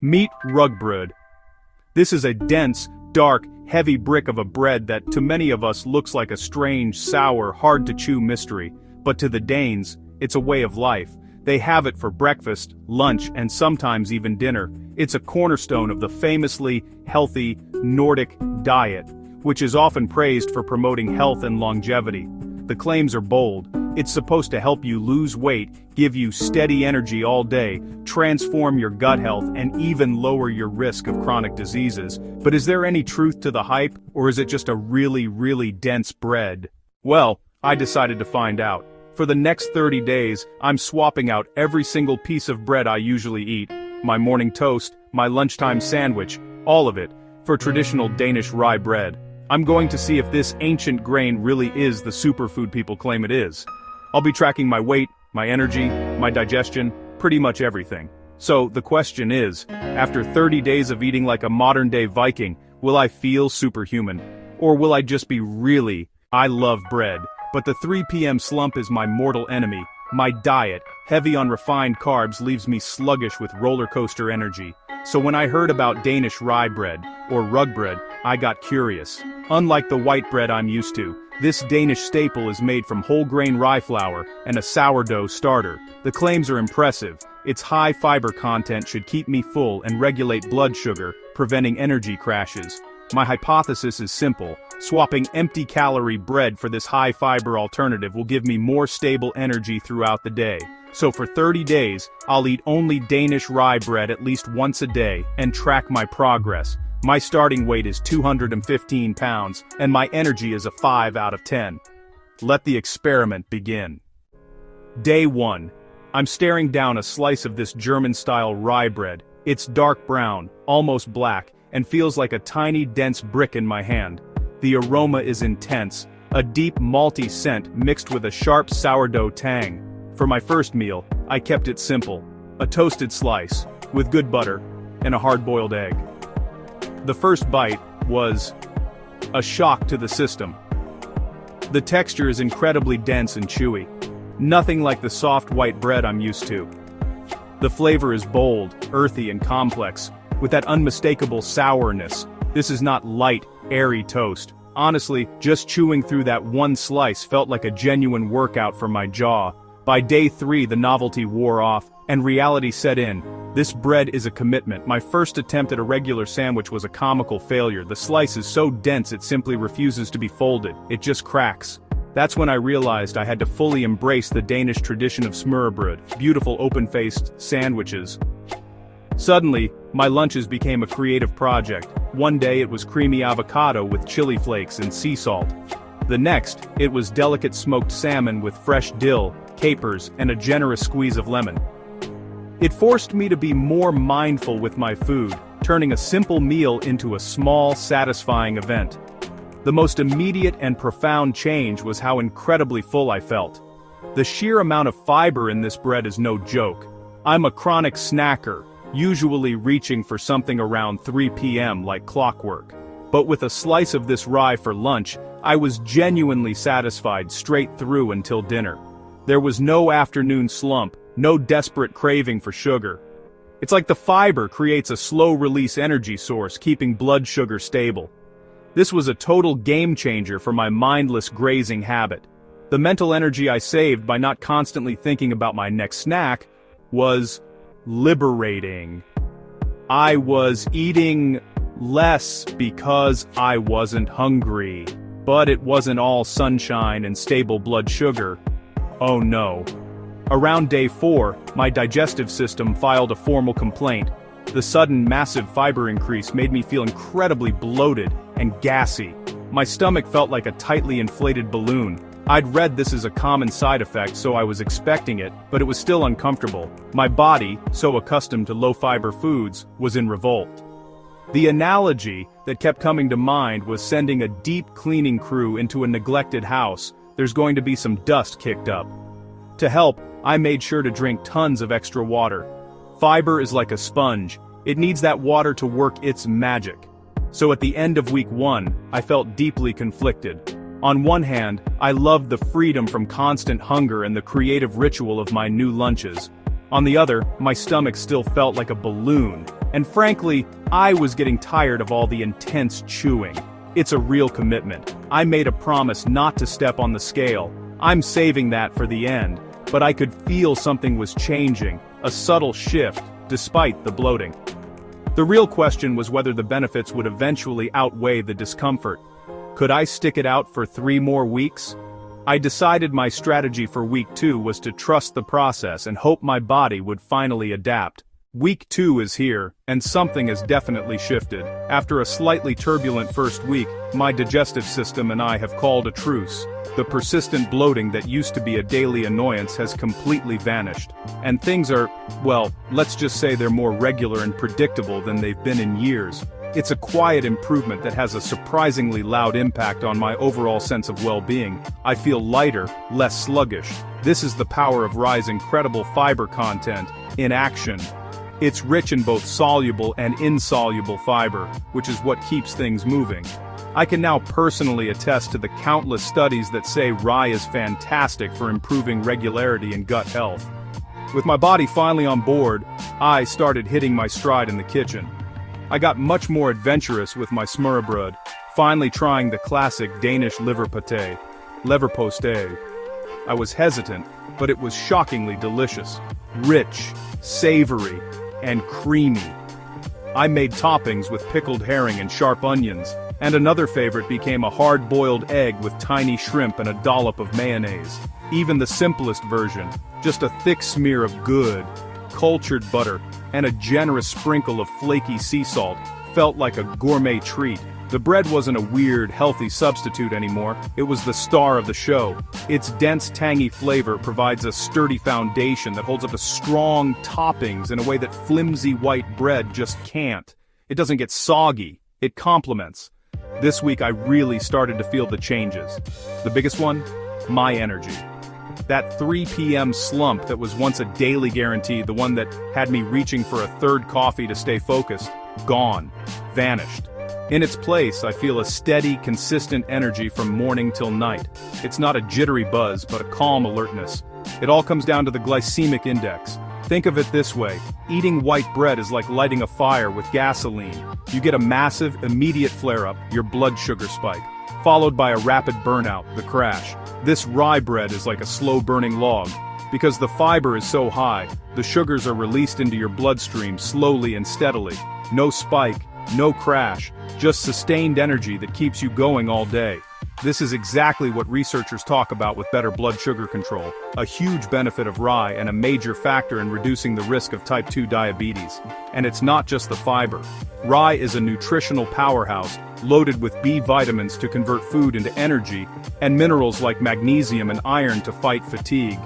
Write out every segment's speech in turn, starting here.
Meet rugbröd. This is a dense, dark, heavy brick of a bread that to many of us looks like a strange, sour, hard-to-chew mystery, but to the Danes, it's a way of life. They have it for breakfast, lunch, and sometimes even dinner. It's a cornerstone of the famously healthy Nordic diet, which is often praised for promoting health and longevity. The claims are bold. It's supposed to help you lose weight, give you steady energy all day, transform your gut health, and even lower your risk of chronic diseases. But is there any truth to the hype, or is it just a really dense bread? Well, I decided to find out. For the next 30 days, I'm swapping out every single piece of bread I usually eat, my morning toast, my lunchtime sandwich, all of it, for traditional Danish rye bread. I'm going to see if this ancient grain really is the superfood people claim it is. I'll be tracking my weight, my energy, my digestion, pretty much everything. So, the question is, after 30 days of eating like a modern-day Viking, will I feel superhuman? Or will I just be I love bread, but the 3 p.m. slump is my mortal enemy. My diet, heavy on refined carbs, leaves me sluggish with roller coaster energy. So when I heard about Danish rye bread, or rugbröd, I got curious. Unlike the white bread I'm used to, this Danish staple is made from whole grain rye flour and a sourdough starter. The claims are impressive. Its high fiber content should keep me full and regulate blood sugar, preventing energy crashes. My hypothesis is simple. Swapping empty-calorie bread for this high-fiber alternative will give me more stable energy throughout the day. So for 30 days, I'll eat only Danish rye bread at least once a day and track my progress. My starting weight is 215 pounds, and my energy is a 5 out of 10. Let the experiment begin. Day 1. I'm staring down a slice of this German-style rye bread. It's dark brown, almost black, and feels like a tiny, dense brick in my hand. The aroma is intense, a deep malty scent mixed with a sharp sourdough tang. For my first meal, I kept it simple. A toasted slice, with good butter, and a hard-boiled egg. The first bite was a shock to the system. The texture is incredibly dense and chewy. Nothing like the soft white bread I'm used to. The flavor is bold, earthy, and complex, with that unmistakable sourness. This is not light, airy toast. Honestly, just chewing through that one slice felt like a genuine workout for my jaw. By day 3, the novelty wore off, and reality set in. This bread is a commitment. My first attempt at a regular sandwich was a comical failure. The slice is so dense it simply refuses to be folded. It just cracks. That's when I realized I had to fully embrace the Danish tradition of smørrebrød, beautiful open-faced sandwiches. Suddenly, my lunches became a creative project. One day it was creamy avocado with chili flakes and sea salt. The next, it was delicate smoked salmon with fresh dill, capers, and a generous squeeze of lemon. It forced me to be more mindful with my food, turning a simple meal into a small, satisfying event. The most immediate and profound change was how incredibly full I felt. The sheer amount of fiber in this bread is no joke. I'm a chronic snacker, usually reaching for something around 3 p.m. like clockwork. But with a slice of this rye for lunch, I was genuinely satisfied straight through until dinner. There was no afternoon slump, no desperate craving for sugar. It's like the fiber creates a slow-release energy source, keeping blood sugar stable. This was a total game-changer for my mindless grazing habit. The mental energy I saved by not constantly thinking about my next snack was liberating. I was eating less because I wasn't hungry. But it wasn't all sunshine and stable blood sugar. Oh no. Around day 4, my digestive system filed a formal complaint. The sudden massive fiber increase made me feel incredibly bloated and gassy. My stomach felt like a tightly inflated balloon. I'd read this as a common side effect, so I was expecting it, but it was still uncomfortable. My body, so accustomed to low-fiber foods, was in revolt. The analogy that kept coming to mind was sending a deep cleaning crew into a neglected house. There's going to be some dust kicked up. To help, I made sure to drink tons of extra water. Fiber is like a sponge. It needs that water to work its magic. So at the end of week 1, I felt deeply conflicted. On one hand, I loved the freedom from constant hunger and the creative ritual of my new lunches. On the other, my stomach still felt like a balloon, And frankly, I was getting tired of all the intense chewing. It's a real commitment. I made a promise not to step on the scale. I'm saving that for the end, but I could feel something was changing, a subtle shift, despite the bloating. The real question was whether the benefits would eventually outweigh the discomfort. Could I stick it out for 3 more weeks? I decided my strategy for week 2 was to trust the process and hope my body would finally adapt. Week 2 is here, and something has definitely shifted. After a slightly turbulent first week, my digestive system and I have called a truce. The persistent bloating that used to be a daily annoyance has completely vanished. And things are, well, let's just say they're more regular and predictable than they've been in years. It's a quiet improvement that has a surprisingly loud impact on my overall sense of well-being. I feel lighter, less sluggish. This is the power of Rye's incredible fiber content in action. It's rich in both soluble and insoluble fiber, which is what keeps things moving. I can now personally attest to the countless studies that say rye is fantastic for improving regularity and gut health. With my body finally on board, I started hitting my stride in the kitchen. I got much more adventurous with my smørrebrød, finally trying the classic Danish leverpostej. I was hesitant, but it was shockingly delicious, rich, savory, and creamy. I made toppings with pickled herring and sharp onions, and another favorite became a hard-boiled egg with tiny shrimp and a dollop of mayonnaise. Even the simplest version, just a thick smear of good, cultured butter, and a generous sprinkle of flaky sea salt, felt like a gourmet treat. The bread wasn't a weird, healthy substitute anymore, it was the star of the show. Its dense, tangy flavor provides a sturdy foundation that holds up a strong toppings in a way that flimsy white bread just can't. It doesn't get soggy, it complements. This week I really started to feel the changes. The biggest one? My energy. That 3 p.m. slump that was once a daily guarantee, the one that had me reaching for a third coffee to stay focused, gone, vanished. In its place, I feel a steady, consistent energy from morning till night. It's not a jittery buzz, but a calm alertness. It all comes down to the glycemic index. Think of it this way, eating white bread is like lighting a fire with gasoline. You get a massive, immediate flare-up, your blood sugar spike, followed by a rapid burnout, the crash. This rye bread is like a slow-burning log. Because the fiber is so high, the sugars are released into your bloodstream slowly and steadily. No spike, no crash, just sustained energy that keeps you going all day. This is exactly what researchers talk about with better blood sugar control, a huge benefit of rye and a major factor in reducing the risk of type 2 diabetes. And it's not just the fiber. Rye is a nutritional powerhouse, loaded with B vitamins to convert food into energy, and minerals like magnesium and iron to fight fatigue.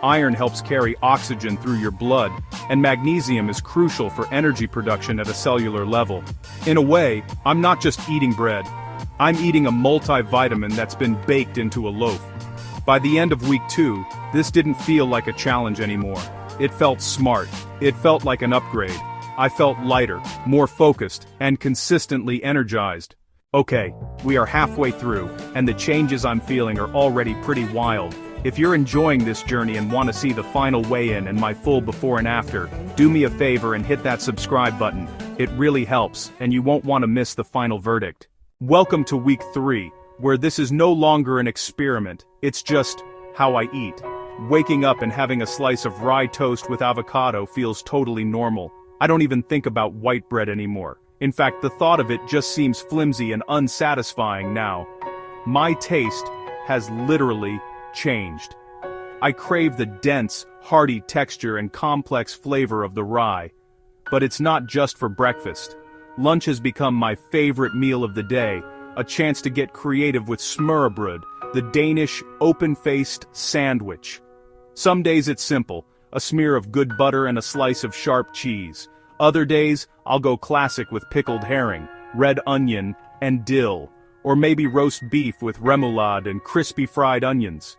Iron helps carry oxygen through your blood, and magnesium is crucial for energy production at a cellular level. In a way, I'm not just eating bread. I'm eating a multivitamin that's been baked into a loaf. By the end of week 2, this didn't feel like a challenge anymore. It felt smart. It felt like an upgrade. I felt lighter, more focused, and consistently energized. Okay, we are halfway through, and the changes I'm feeling are already pretty wild. If you're enjoying this journey and want to see the final weigh-in and my full before and after, do me a favor and hit that subscribe button. It really helps, and you won't want to miss the final verdict. Welcome to week 3, where this is no longer an experiment, it's just how I eat. Waking up and having a slice of rye toast with avocado feels totally normal. I don't even think about white bread anymore. In fact, the thought of it just seems flimsy and unsatisfying now. My taste has literally changed. I crave the dense, hearty texture and complex flavor of the rye. But it's not just for breakfast. Lunch has become my favorite meal of the day, a chance to get creative with smørrebrød, the Danish open-faced sandwich. Some days it's simple, a smear of good butter and a slice of sharp cheese. Other days, I'll go classic with pickled herring, red onion, and dill, or maybe roast beef with remoulade and crispy fried onions.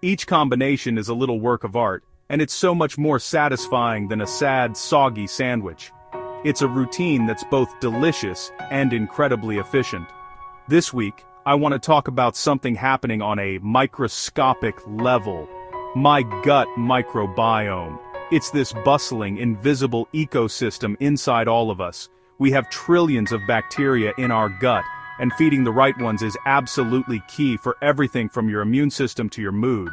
Each combination is a little work of art, and it's so much more satisfying than a sad, soggy sandwich. It's a routine that's both delicious and incredibly efficient. This week, I want to talk about something happening on a microscopic level. My gut microbiome. It's this bustling, invisible ecosystem inside all of us. We have trillions of bacteria in our gut, and feeding the right ones is absolutely key for everything from your immune system to your mood.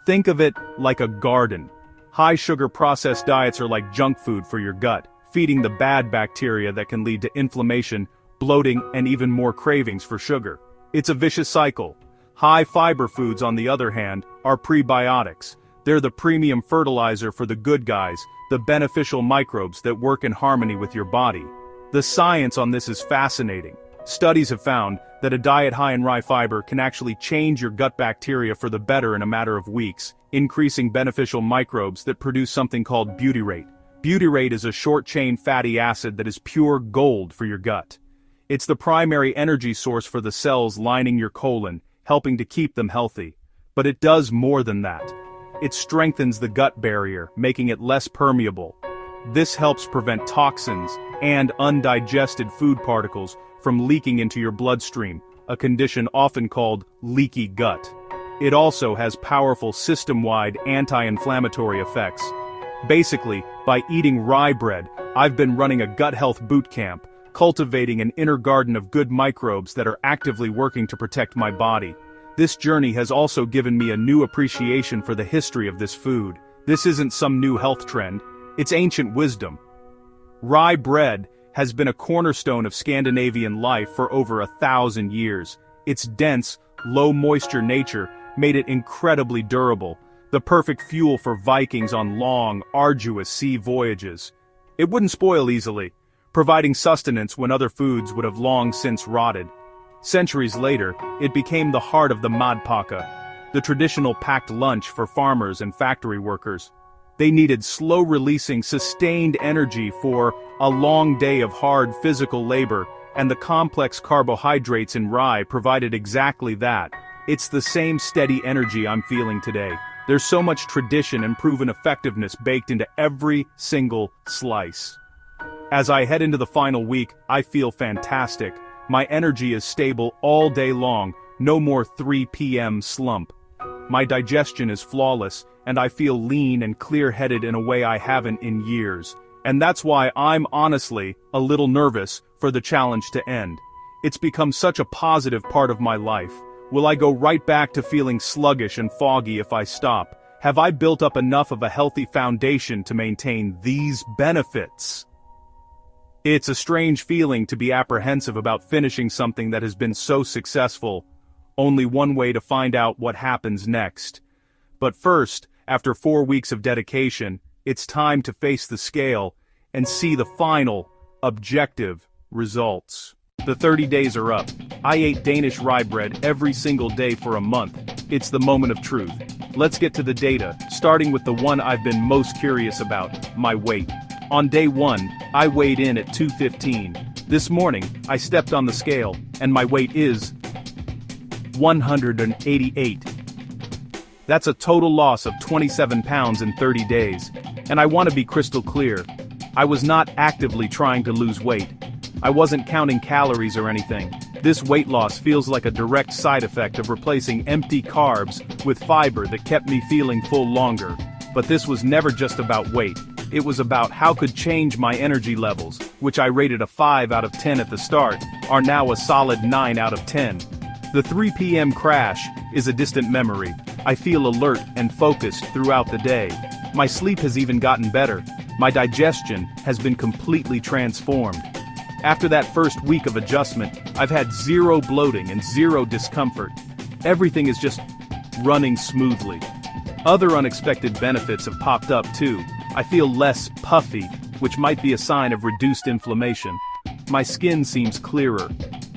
Think of it like a garden. High-sugar processed diets are like junk food for your gut, feeding the bad bacteria that can lead to inflammation, bloating, and even more cravings for sugar. It's a vicious cycle. High-fiber foods, on the other hand, are prebiotics. They're the premium fertilizer for the good guys, the beneficial microbes that work in harmony with your body. The science on this is fascinating. Studies have found that a diet high in rye fiber can actually change your gut bacteria for the better in a matter of weeks, increasing beneficial microbes that produce something called butyrate. Butyrate is a short-chain fatty acid that is pure gold for your gut. It's the primary energy source for the cells lining your colon, helping to keep them healthy. But it does more than that. It strengthens the gut barrier, making it less permeable. This helps prevent toxins and undigested food particles from leaking into your bloodstream, a condition often called leaky gut. It also has powerful system-wide anti-inflammatory effects. Basically, by eating rye bread, I've been running a gut health boot camp, cultivating an inner garden of good microbes that are actively working to protect my body. This journey has also given me a new appreciation for the history of this food. This isn't some new health trend, it's ancient wisdom. Rye bread has been a cornerstone of Scandinavian life for over 1,000 years. Its dense, low-moisture nature made it incredibly durable, the perfect fuel for Vikings on long, arduous sea voyages. It wouldn't spoil easily, providing sustenance when other foods would have long since rotted. Centuries later, it became the heart of the madpaka, the traditional packed lunch for farmers and factory workers. They needed slow-releasing, sustained energy for a long day of hard physical labor, and the complex carbohydrates in rye provided exactly that. It's the same steady energy I'm feeling today. There's so much tradition and proven effectiveness baked into every single slice. As I head into the final week, I feel fantastic. My energy is stable all day long, no more 3 p.m. slump. My digestion is flawless, and I feel lean and clear-headed in a way I haven't in years. And that's why I'm honestly a little nervous for the challenge to end. It's become such a positive part of my life. Will I go right back to feeling sluggish and foggy if I stop? Have I built up enough of a healthy foundation to maintain these benefits? It's a strange feeling to be apprehensive about finishing something that has been so successful. Only one way to find out what happens next. But first, after 4 weeks of dedication, it's time to face the scale and see the final, objective results. The 30 days are up. I ate Danish rye bread every single day for a month. It's the moment of truth. Let's get to the data, starting with the one I've been most curious about, my weight. On day 1, I weighed in at 215. This morning, I stepped on the scale, and my weight is 188. That's a total loss of 27 pounds in 30 days. And I want to be crystal clear. I was not actively trying to lose weight. I wasn't counting calories or anything. This weight loss feels like a direct side effect of replacing empty carbs with fiber that kept me feeling full longer. But this was never just about weight. It was about how could change my energy levels, which I rated a 5 out of 10 at the start, are now a solid 9 out of 10. The 3 p.m. crash is a distant memory. I feel alert and focused throughout the day. My sleep has even gotten better. My digestion has been completely transformed. After that first week of adjustment, I've had zero bloating and zero discomfort. Everything is just running smoothly. Other unexpected benefits have popped up too. I feel less puffy, which might be a sign of reduced inflammation. My skin seems clearer.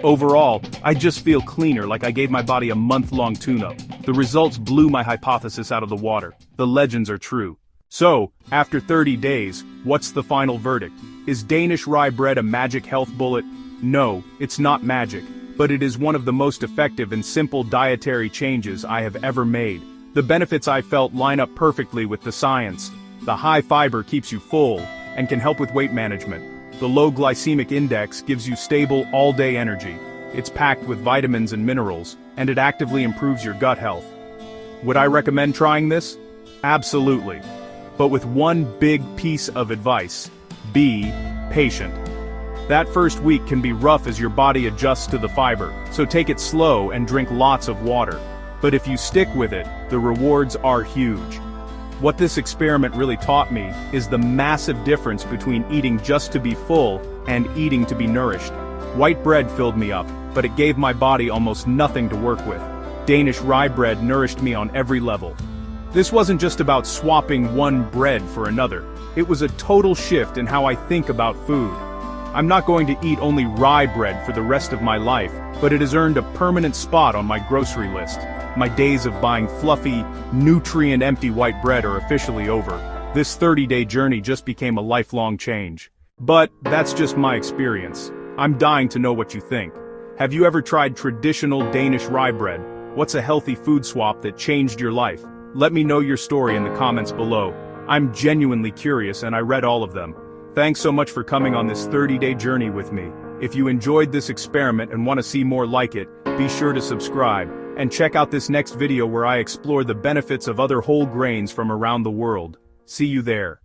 Overall, I just feel cleaner, like I gave my body a month-long tune-up. The results blew my hypothesis out of the water. The legends are true. So, after 30 days, what's the final verdict? Is Danish rye bread a magic health bullet? No, it's not magic, but it is one of the most effective and simple dietary changes I have ever made. The benefits I felt line up perfectly with the science. The high fiber keeps you full and can help with weight management. The low glycemic index gives you stable, all-day energy. It's packed with vitamins and minerals, and it actively improves your gut health. Would I recommend trying this? Absolutely. but with one big piece of advice: be patient. That first week can be rough as your body adjusts to the fiber, so take it slow and drink lots of water. But if you stick with it, the rewards are huge. What this experiment really taught me is the massive difference between eating just to be full and eating to be nourished. White bread filled me up, but it gave my body almost nothing to work with. Danish rye bread nourished me on every level. This wasn't just about swapping one bread for another. It was a total shift in how I think about food. I'm not going to eat only rye bread for the rest of my life, but it has earned a permanent spot on my grocery list. My days of buying fluffy, nutrient-empty white bread are officially over. This 30-day journey just became a lifelong change. But that's just my experience. I'm dying to know what you think. Have you ever tried traditional Danish rye bread? What's a healthy food swap that changed your life? Let me know your story in the comments below. I'm genuinely curious and I read all of them. Thanks so much for coming on this 30-day journey with me. If you enjoyed this experiment and want to see more like it, be sure to subscribe, and check out this next video where I explore the benefits of other whole grains from around the world. See you there.